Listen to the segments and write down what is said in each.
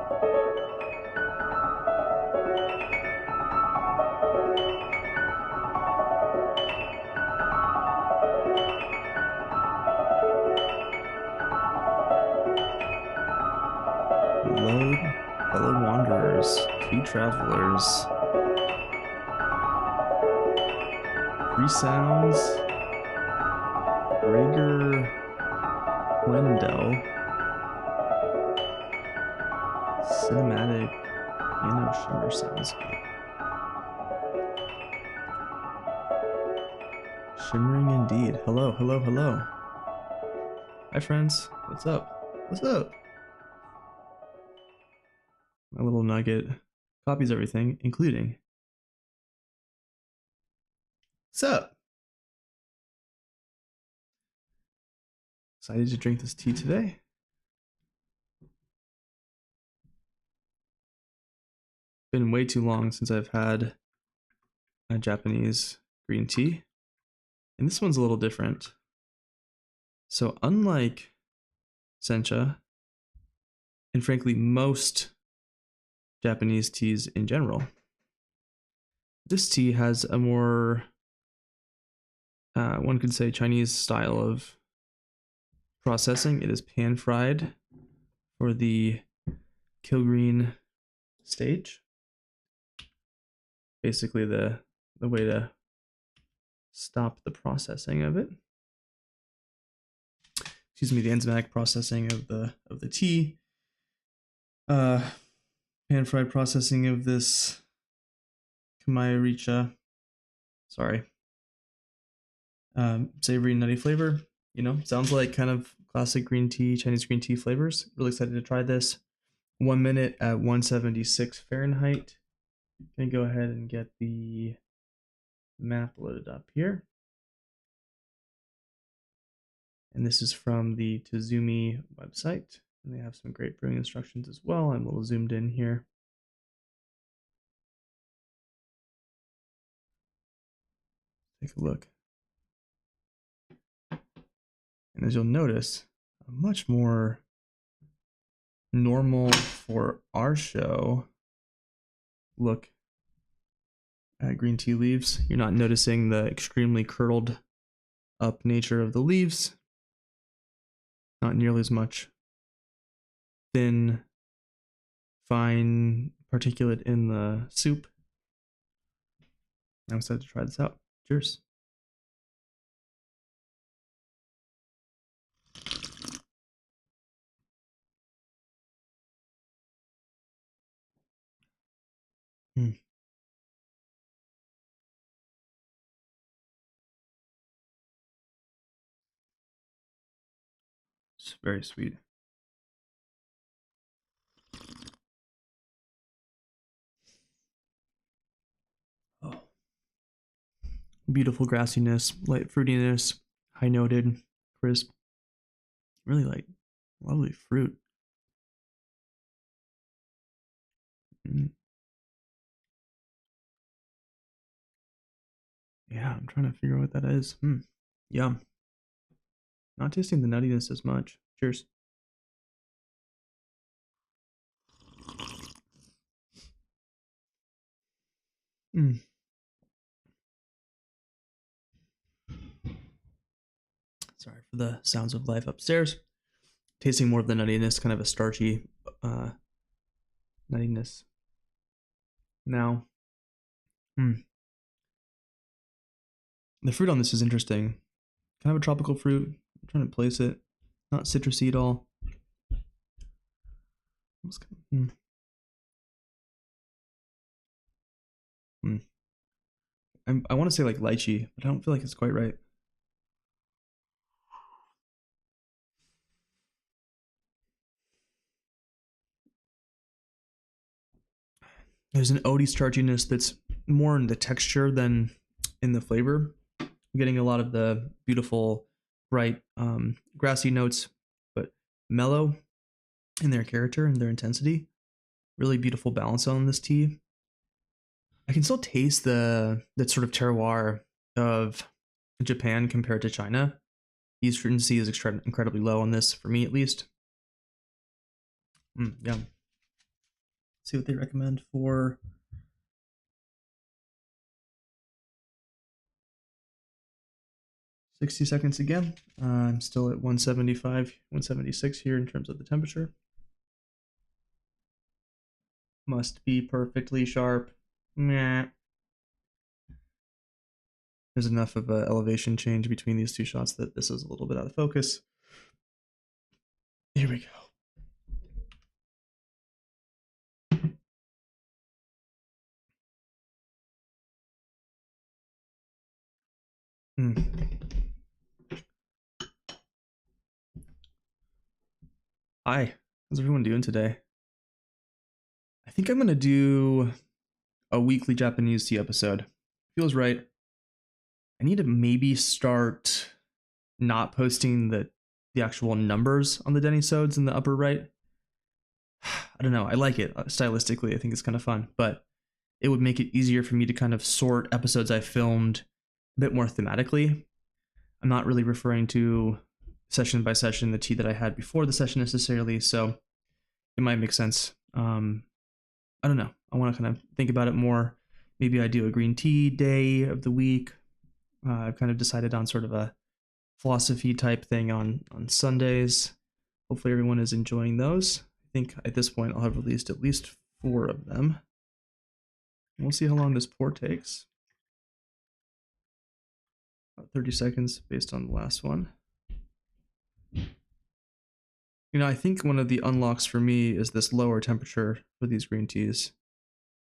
Hello, fellow wanderers, tea travelers. Free sounds. Gregor Wendell. Cinematic piano shimmer soundscape. Shimmering indeed. Hello, hello, hello. Hi friends. What's up? What's up? My little nugget copies everything, including. What's up? Excited to drink this tea today. Been way too long since I've had a Japanese green tea. And this one's a little different. So unlike sencha, and frankly most Japanese teas in general, this tea has a more, one could say, Chinese style of processing. It is pan-fried for the Kilgreen stage. Basically the way to stop the processing of it. Excuse me, the enzymatic processing of the tea. Pan-fried processing of this Kamairicha. Sorry. Savory nutty flavor. You know, sounds like kind of classic green tea, Chinese green tea flavors. Really excited to try this. 1 minute at 176 Fahrenheit. Gonna go ahead and get the map loaded up here. And this is from the Tezumi website. And they have some great brewing instructions as well. I'm a little zoomed in here. Take a look. And as you'll notice, a much more normal for our show look at green tea leaves. You're not noticing the extremely curled up nature of the leaves. Not nearly as much thin, fine particulate in the soup. I'm excited to try this out. Cheers. It's very sweet. Oh. Beautiful grassiness, light fruitiness, high noted, crisp. Really like lovely fruit. Yeah, I'm trying to figure out what that is. Yum. Not tasting the nuttiness as much. Cheers. Sorry for the sounds of life upstairs. Tasting more of the nuttiness, kind of a starchy nuttiness. Now, the fruit on this is interesting. Kind of a tropical fruit. I'm trying to place it. Not citrusy at all. I want to say like lychee, but I don't feel like it's quite right. There's an oaty starchiness that's more in the texture than in the flavor. I'm getting a lot of the beautiful, bright, grassy notes, but mellow in their character and their intensity. Really beautiful balance on this tea. I can still taste that sort of terroir of Japan compared to China. The astringency is incredibly low on this, for me at least. Yum. see what they recommend for 60 seconds again. I'm still at 175, 176 here in terms of the temperature. Must be perfectly sharp. Meh. There's enough of an elevation change between these two shots that this is a little bit out of focus. Here we go. Hi, how's everyone doing today? I think I'm going to do a weekly Japanese tea episode. Feels right. I need to maybe start not posting the actual numbers on the Dennysodes in the upper right. I don't know. I like it stylistically. I think it's kind of fun, but it would make it easier for me to kind of sort episodes I filmed a bit more thematically. I'm not really referring to session by session the tea that I had before the session necessarily, so it might make sense. I don't know. I want to kind of think about it more. Maybe I do a green tea day of the week. I've kind of decided on sort of a philosophy type thing on Sundays. Hopefully everyone is enjoying those. I think at this point I'll have released at least 4 of them. We'll see how long this pour takes. About 30 seconds based on the last one. You know, I think one of the unlocks for me is this lower temperature for these green teas,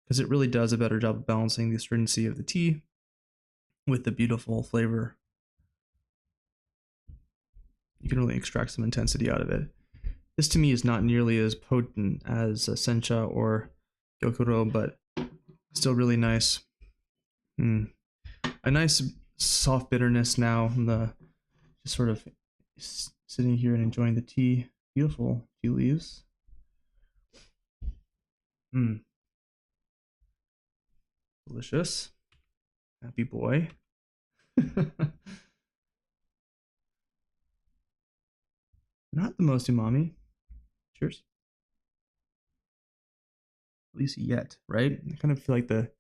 because it really does a better job of balancing the astringency of the tea with the beautiful flavor. You can really extract some intensity out of it. This to me is not nearly as potent as sencha or gyokuro, but still really nice. A nice soft bitterness now. Just sort of sitting here and enjoying the tea. Beautiful tea leaves. Delicious. Happy boy. Not the most umami. Cheers. At least yet, right? I kind of feel like the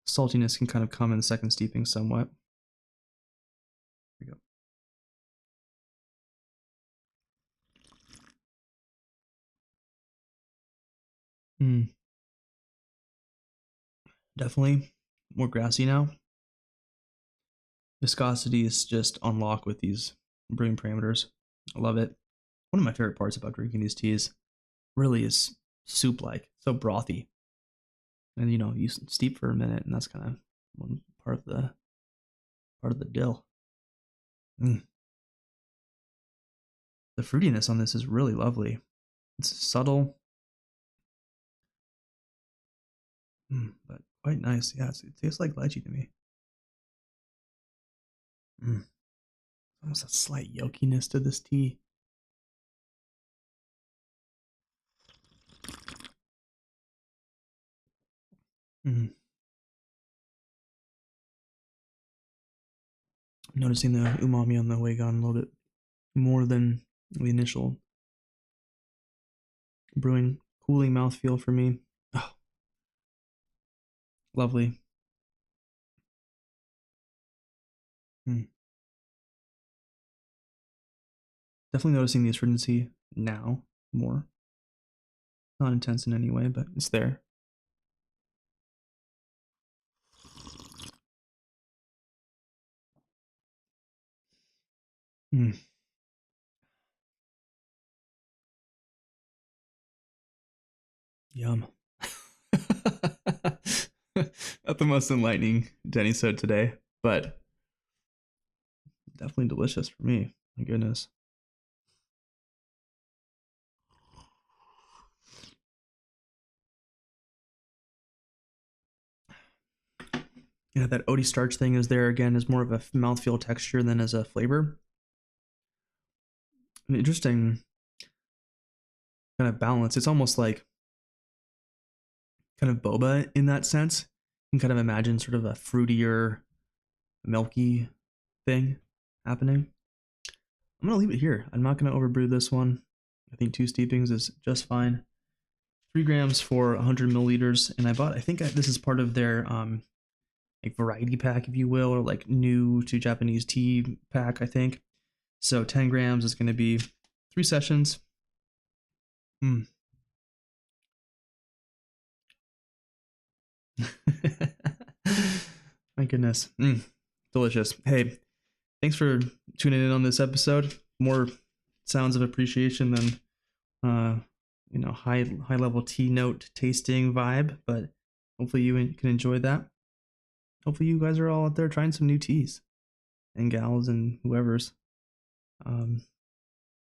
saltiness can kind of come in the second steeping somewhat. Here we go. Definitely more grassy now. Viscosity is just unlocked with these brewing parameters. I love it. One of my favorite parts about drinking these teas really is soup-like, so brothy. And you know, you steep for a minute, and that's kind of one part of the dill. The fruitiness on this is really lovely. It's subtle, but quite nice. Yeah, it tastes like lychee to me. Almost a slight yolkiness to this tea. Noticing the umami on the way gone a little bit more than the initial brewing, cooling mouthfeel for me. Oh, lovely. Definitely noticing the astringency now more. Not intense in any way, but it's there. Yum. Not the most enlightening Denisode today, but definitely delicious for me. My goodness. Yeah, that oaty starch thing is there again as more of a mouthfeel texture than as a flavor. An interesting kind of balance. It's almost like kind of boba in that sense. You can kind of imagine sort of a fruitier, milky thing happening. I'm going to leave it here. I'm not going to overbrew this one. I think 2 steepings is just fine. 3 grams for 100 milliliters, and I think this is part of their like variety pack, if you will, or like new to Japanese tea pack, I think. So 10 grams is going to be 3 sessions. Mm. My goodness. Delicious. Hey, thanks for tuning in on this episode. More sounds of appreciation than high level tea note tasting vibe, but hopefully you can enjoy that. Hopefully you guys are all out there trying some new teas, and gals and whoever's.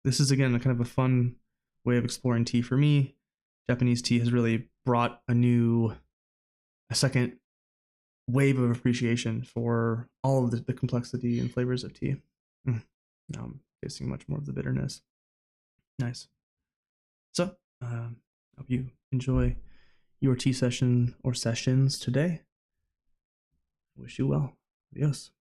This is again a kind of a fun way of exploring tea for me. Japanese tea has really brought a second wave of appreciation for all of the complexity and flavors of tea. Now I'm tasting much more of the bitterness. Nice. So, hope you enjoy your tea session or sessions today. Wish you well. Adios.